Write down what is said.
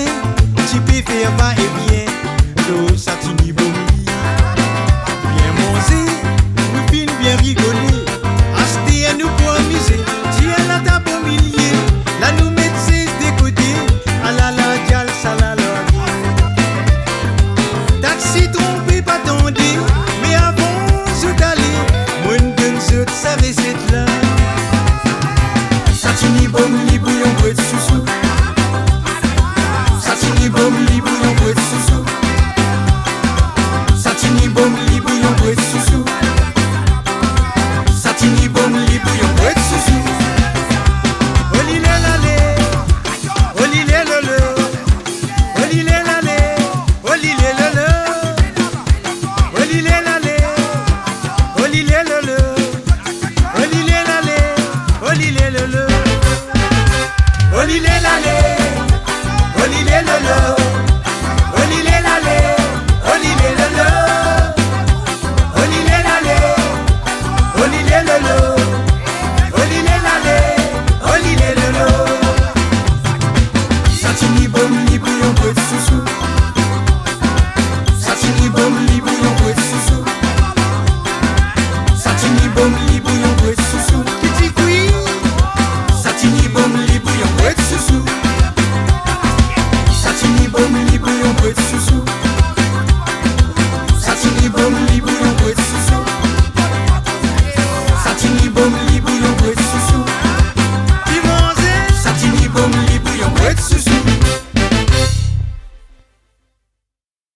matin, tu peux faire va et bien. L'eau, ça t'y bon. Bien manger, nous fin bien rigoler. Acheter nous pour amuser. Tiens la table au milieu. Là nous mettons des côtés. Ah la la, dial, ça la la. Taxi trompé, pas tendé. Mais avant, je t'allais. Moi, je savais cette là. Satini bom li bouillon brut sous-sous. Satini bom li bouillon brut sous-sous. Satini bom li bouillon brut sous-sous. Satini bom li bouillon brut sous-sous. Olile lale, olile lolo, olile lale, olile lolo, olile lale, olile lolo, olile lale, olile lolo. Olile lale, olile lolo, olile lale, olile lolo, olile lale, olile lolo, olile lale, olile lolo. Satini bom li bouillon brut sous-sous. Satini bom li bouillon brut sous-sous. Satini bom li